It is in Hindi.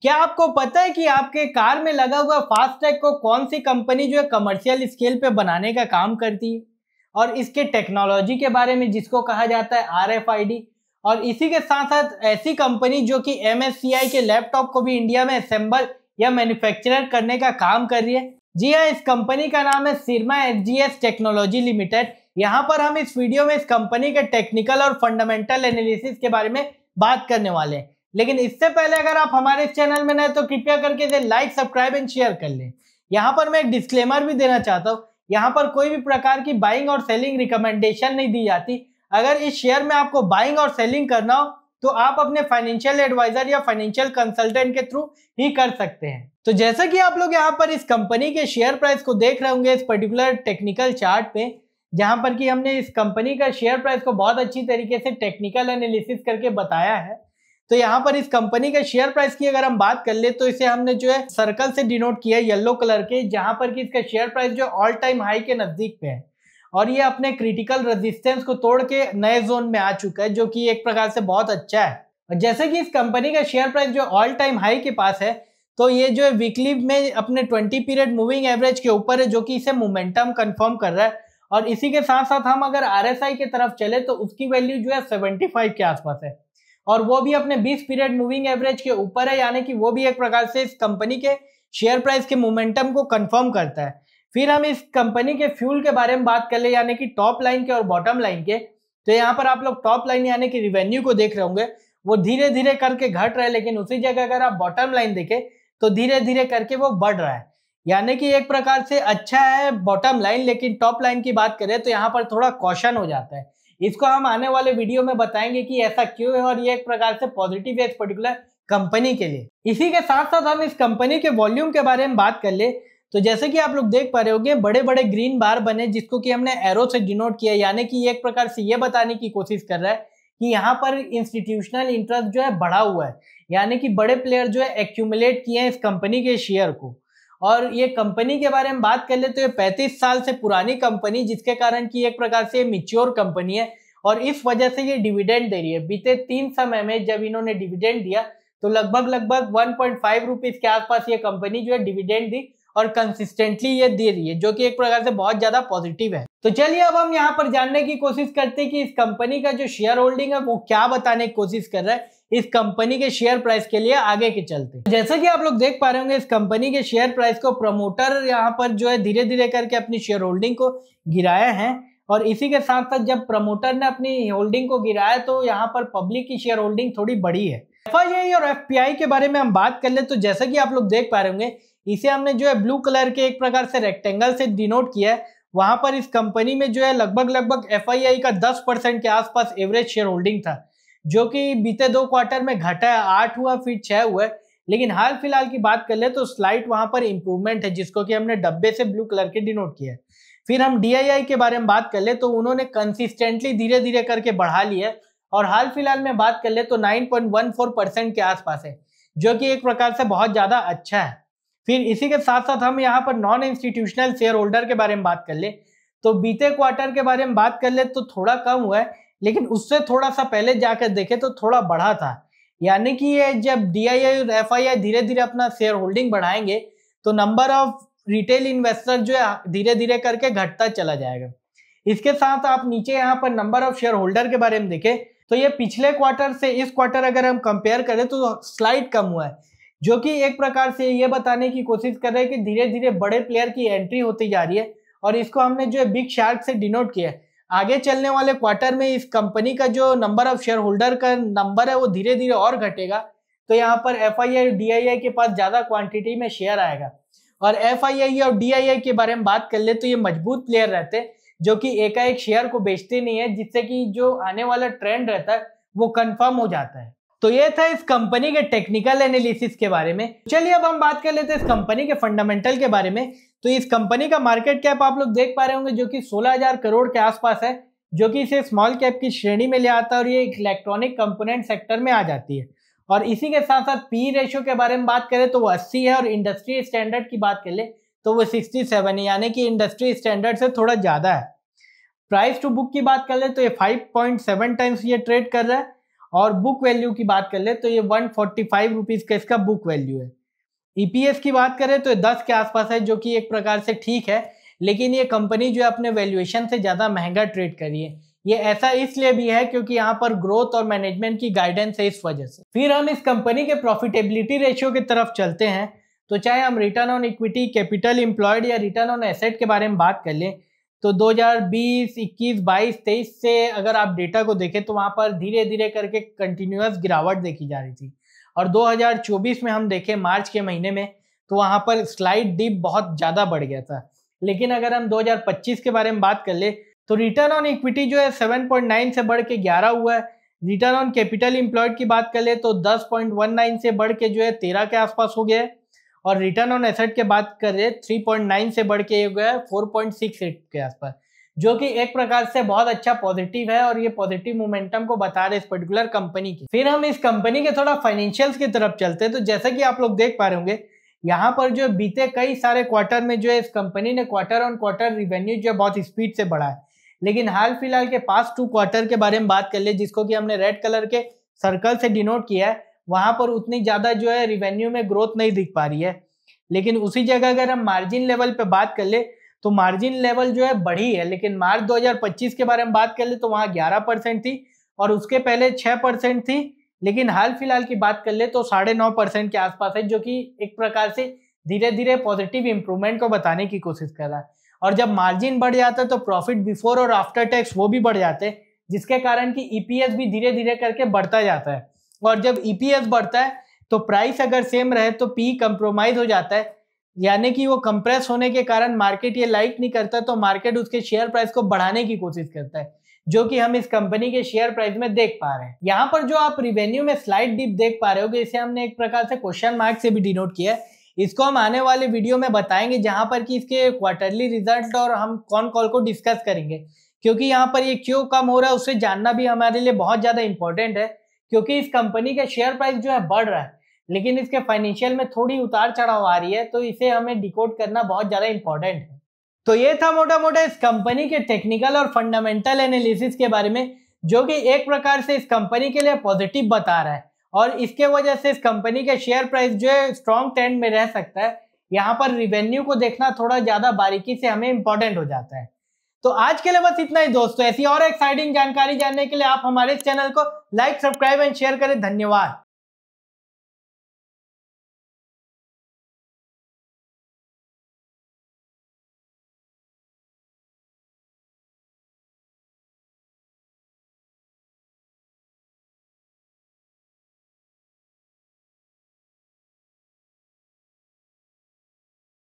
क्या आपको पता है कि आपके कार में लगा हुआ फास्टैग को कौन सी कंपनी जो है कमर्शियल स्केल पे बनाने का काम करती है, और इसके टेक्नोलॉजी के बारे में जिसको कहा जाता है RFID। और इसी के साथ साथ ऐसी कंपनी जो कि MSCI के लैपटॉप को भी इंडिया में असेंबल या मैन्युफैक्चर करने का काम कर रही है। जी हाँ, इस कंपनी का नाम है सिरमा SGS टेक्नोलॉजी लिमिटेड। यहाँ पर हम इस वीडियो में इस कंपनी के टेक्निकल और फंडामेंटल एनालिसिस के बारे में बात करने वाले हैं। लेकिन इससे पहले अगर आप हमारे इस चैनल में नए तो कृपया करके इसे लाइक, सब्सक्राइब एंड शेयर कर लें। यहाँ पर मैं एक डिस्क्लेमर भी देना चाहता हूँ, यहाँ पर कोई भी प्रकार की बाइंग और सेलिंग रिकमेंडेशन नहीं दी जाती। अगर इस शेयर में आपको बाइंग और सेलिंग करना हो तो आप अपने फाइनेंशियल एडवाइजर या फाइनेंशियल कंसल्टेंट के थ्रू ही कर सकते हैं। तो जैसा कि आप लोग यहाँ पर इस कंपनी के शेयर प्राइस को देख रहे होंगे इस पर्टिकुलर टेक्निकल चार्ट पे, जहां पर कि हमने इस कंपनी का शेयर प्राइस को बहुत अच्छी तरीके से टेक्निकल एनालिसिस करके बताया है। तो यहाँ पर इस कंपनी के शेयर प्राइस की अगर हम बात कर ले तो इसे हमने जो है सर्कल से डिनोट किया है येलो कलर के, जहां पर कि इसका शेयर प्राइस जो ऑल टाइम हाई के नजदीक पे है और ये अपने क्रिटिकल रेजिस्टेंस को तोड़ के नए जोन में आ चुका है, जो कि एक प्रकार से बहुत अच्छा है। और जैसे कि इस कंपनी का शेयर प्राइस जो ऑल टाइम हाई के पास है, तो ये जो है वीकली में अपने 20 पीरियड मूविंग एवरेज के ऊपर है, जो कि इसे मोमेंटम कंफर्म कर रहा है। और इसी के साथ साथ हम अगर RSI की तरफ चले तो उसकी वैल्यू जो है 75 के आसपास है, और वो भी अपने 20 पीरियड मूविंग एवरेज के ऊपर है, यानी कि वो भी एक प्रकार से इस कंपनी के शेयर प्राइस के मोमेंटम को कंफर्म करता है। फिर हम इस कंपनी के फ्यूल के बारे में बात कर ले, यानी कि टॉप लाइन के और बॉटम लाइन के। तो यहाँ पर आप लोग टॉप लाइन यानी कि रिवेन्यू को देख रहे होंगे, वो धीरे धीरे करके घट रहा है, लेकिन उसी जगह अगर आप बॉटम लाइन देखें तो धीरे धीरे करके वो बढ़ रहा है, यानी कि एक प्रकार से अच्छा है बॉटम लाइन। लेकिन टॉप लाइन की बात करें तो यहाँ पर थोड़ा कॉशन हो जाता है। इसको हम आने वाले वीडियो में बताएंगे कि ऐसा क्यों है, और ये एक प्रकार से पॉजिटिव है इस पर्टिकुलर कंपनी के लिए। इसी के साथ साथ हम इस कंपनी के वॉल्यूम के बारे में बात कर ले, तो जैसे कि आप लोग देख पा रहे होंगे बड़े बड़े ग्रीन बार बने, जिसको कि हमने एरो से डिनोट किया, यानी कि एक प्रकार से ये बताने की कोशिश कर रहा है कि यहाँ पर इंस्टीट्यूशनल इंटरेस्ट जो है बढ़ा हुआ है, यानी कि बड़े प्लेयर जो है एक्यूमुलेट किए हैं इस कंपनी के शेयर को। और ये कंपनी के बारे में बात कर ले तो ये 35 साल से पुरानी कंपनी, जिसके कारण की एक प्रकार से मिच्योर कंपनी है, और इस वजह से ये डिविडेंड दे रही है। बीते 3 समय में जब इन्होंने डिविडेंड दिया तो लगभग 1.5 रुपीज के आसपास ये कंपनी जो है डिविडेंड दी, और कंसिस्टेंटली ये दे रही है, जो कि एक प्रकार से बहुत ज्यादा पॉजिटिव है। तो चलिए अब हम यहाँ पर जानने की कोशिश करते हैं कि इस कंपनी का जो शेयर होल्डिंग है वो क्या बताने की कोशिश कर रहा है इस कंपनी के शेयर प्राइस के लिए आगे के चलते। जैसे कि आप लोग देख पा रहे होंगे इस कंपनी के शेयर प्राइस को प्रमोटर यहाँ पर जो है धीरे धीरे करके अपनी शेयर होल्डिंग को गिराया है, और इसी के साथ साथ जब प्रमोटर ने अपनी होल्डिंग को गिराया तो यहाँ पर पब्लिक की शेयर होल्डिंग थोड़ी बढ़ी है। FII और FPI के बारे में हम बात कर ले तो जैसा कि आप लोग देख पा रहे होंगे इसे हमने जो है ब्लू कलर के एक प्रकार से रेक्टेंगल से डिनोट किया है। वहां पर इस कंपनी में जो है लगभग FII का 10% के आसपास एवरेज शेयर होल्डिंग था, जो कि बीते 2 क्वार्टर में घटा है, 8 हुआ फिर 6 हुआ है। लेकिन हाल फिलहाल की बात कर ले तो स्लाइट वहां पर इंप्रूवमेंट है, जिसको कि हमने डब्बे से ब्लू कलर के डिनोट किया है। फिर हम DII के बारे में बात कर ले तो उन्होंने कंसिस्टेंटली धीरे धीरे करके बढ़ा लिया है, और हाल फिलहाल में बात कर ले तो 9.14% के आसपास है, जो कि एक प्रकार से बहुत ज्यादा अच्छा है। फिर इसी के साथ साथ हम यहाँ पर नॉन इंस्टीट्यूशनल शेयर होल्डर के बारे में बात कर ले तो बीते क्वार्टर के बारे में बात कर ले तो थोड़ा कम हुआ है, लेकिन उससे थोड़ा सा पहले जाकर देखे तो थोड़ा बढ़ा था। यानी कि ये जब DII और FII धीरे धीरे अपना शेयर होल्डिंग बढ़ाएंगे तो नंबर ऑफ रिटेल इन्वेस्टर जो है धीरे धीरे करके घटता चला जाएगा। इसके साथ आप नीचे यहाँ पर नंबर ऑफ शेयर होल्डर के बारे में देखें तो ये पिछले क्वार्टर से इस क्वार्टर अगर हम कंपेयर करें तो स्लाइट कम हुआ है, जो कि एक प्रकार से ये बताने की कोशिश कर रहे हैं कि धीरे धीरे बड़े प्लेयर की एंट्री होती जा रही है, और इसको हमने जो है बिग शार्क से डिनोट किया है। आगे चलने वाले क्वार्टर में इस कंपनी का जो नंबर ऑफ शेयर होल्डर का नंबर है वो धीरे धीरे और घटेगा, तो यहाँ पर FII और DII के पास ज्यादा क्वांटिटी में शेयर आएगा। और FII और DII के बारे में बात कर ले तो ये मजबूत प्लेयर रहते हैं, जो कि एकाएक शेयर को बेचते नहीं है, जिससे कि जो आने वाला ट्रेंड रहता है वो कंफर्म हो जाता है। तो ये था इस कंपनी के टेक्निकल एनालिसिस के बारे में। चलिए अब हम बात कर लेते हैं इस कंपनी के फंडामेंटल के बारे में। तो इस कंपनी का मार्केट कैप आप लोग देख पा रहे होंगे, जो कि 16,000 करोड़ के आसपास है, जो कि इसे स्मॉल कैप की श्रेणी में ले आता है, और ये इलेक्ट्रॉनिक कंपोनेंट सेक्टर में आ जाती है। और इसी के साथ साथ PE रेशियो के बारे में बात करें तो वो 80 है, और इंडस्ट्री स्टैंडर्ड की बात कर ले तो वो 67 है, यानी कि इंडस्ट्री स्टैंडर्ड से थोड़ा ज्यादा है। प्राइस टू बुक की बात कर ले तो ये 5.7 टाइम्स ये ट्रेड कर रहा है, और बुक वैल्यू की बात कर ले तो ये 145 रुपीज का इसका बुक वैल्यू है। ईपीएस की बात करें तो 10 के आसपास है, जो कि एक प्रकार से ठीक है, लेकिन ये कंपनी जो है अपने वैल्यूएशन से ज़्यादा महंगा ट्रेड कर रही है। ये ऐसा इसलिए भी है क्योंकि यहाँ पर ग्रोथ और मैनेजमेंट की गाइडेंस है इस वजह से। फिर हम इस कंपनी के प्रॉफिटेबिलिटी रेशियो की तरफ चलते हैं। तो चाहे हम return on equity, capital employed या रिटर्न ऑन एसेट के बारे में बात कर लें तो 2020, 21, 22, 23 से अगर आप डेटा को देखें तो वहाँ पर धीरे धीरे करके कंटिन्यूअस गिरावट देखी जा रही थी। और 2024 में हम देखें मार्च के महीने में तो वहाँ पर स्लाइड डिप बहुत ज़्यादा बढ़ गया था। लेकिन अगर हम 2025 के बारे में बात कर ले तो रिटर्न ऑन इक्विटी जो है 7.9 से बढ़ के 11 हुआ है। रिटर्न ऑन कैपिटल एम्प्लॉयड की बात कर ले तो 10.19 से बढ़ के जो है 13 के आसपास हो गया है। और रिटर्न ऑन एसेट के बात कर रहे 3.9 से बढ़ के हो गया 4.68 के आसपास, जो कि एक प्रकार से बहुत अच्छा पॉजिटिव है और ये पॉजिटिव मोमेंटम को बता रहे इस पर्टिकुलर कंपनी की। फिर हम इस कंपनी के थोड़ा फाइनेंशियल्स की तरफ चलते हैं। तो जैसा कि आप लोग देख पा रहे होंगे यहाँ पर जो बीते कई सारे क्वार्टर में जो है इस कंपनी ने क्वार्टर ऑन क्वार्टर रिवेन्यू जो बहुत स्पीड से बढ़ा है। लेकिन हाल फिलहाल के पास्ट 2 क्वार्टर के बारे में बात कर ले, जिसको कि हमने रेड कलर के सर्कल से डिनोट किया है, वहां पर उतनी ज्यादा जो है रिवेन्यू में ग्रोथ नहीं दिख पा रही है। लेकिन उसी जगह अगर हम मार्जिन लेवल पे बात कर ले तो मार्जिन लेवल जो है बढ़ी है। लेकिन मार्च 2025 के बारे में बात कर ले तो वहां 11% थी और उसके पहले 6% थी। लेकिन हाल फिलहाल की बात कर ले तो 9.5% के आसपास है, जो कि एक प्रकार से धीरे धीरे पॉजिटिव इंप्रूवमेंट को बताने की कोशिश कर रहा है। और जब मार्जिन बढ़ जाता है तो प्रॉफिट बिफोर और आफ्टर टैक्स वो भी बढ़ जाते हैं, जिसके कारण कि ईपीएस भी धीरे धीरे करके बढ़ता जाता है। और जब ईपीएस बढ़ता है तो प्राइस अगर सेम रहे तो पी कंप्रोमाइज हो जाता है, यानी कि वो कंप्रेस होने के कारण मार्केट ये लाइक नहीं करता, तो मार्केट उसके शेयर प्राइस को बढ़ाने की कोशिश करता है, जो कि हम इस कंपनी के शेयर प्राइस में देख पा रहे हैं। यहाँ पर जो आप रिवेन्यू में स्लाइड डिप देख पा रहे होगे, इसे हमने एक प्रकार से क्वेश्चन मार्क से भी डिनोट किया है। इसको हम आने वाले वीडियो में बताएंगे, जहां पर कि इसके क्वार्टरली रिजल्ट और हम कौन कॉल को डिस्कस करेंगे, क्योंकि यहाँ पर ये क्यों कम हो रहा है उससे जानना भी हमारे लिए बहुत ज्यादा इंपॉर्टेंट है। क्योंकि इस कंपनी का शेयर प्राइस जो है बढ़ रहा है, लेकिन इसके फाइनेंशियल में थोड़ी उतार चढ़ाव आ रही है, तो इसे हमें डिकोड करना बहुत ज्यादा इंपॉर्टेंट है। तो ये था मोटा मोटा इस कंपनी के टेक्निकल और फंडामेंटल एनालिसिस के बारे में, जो कि एक प्रकार से इस कंपनी के लिए पॉजिटिव बता रहा है और इसके वजह से इस कंपनी का शेयर प्राइस जो है स्ट्रॉन्ग ट्रेंड में रह सकता है। यहाँ पर रिवेन्यू को देखना थोड़ा ज्यादा बारीकी से हमें इंपॉर्टेंट हो जाता है। तो आज के लिए बस इतना ही दोस्तों। ऐसी और एक्साइटिंग जानकारी जानने के लिए आप हमारे चैनल को लाइक, सब्सक्राइब एंड शेयर करें। धन्यवाद।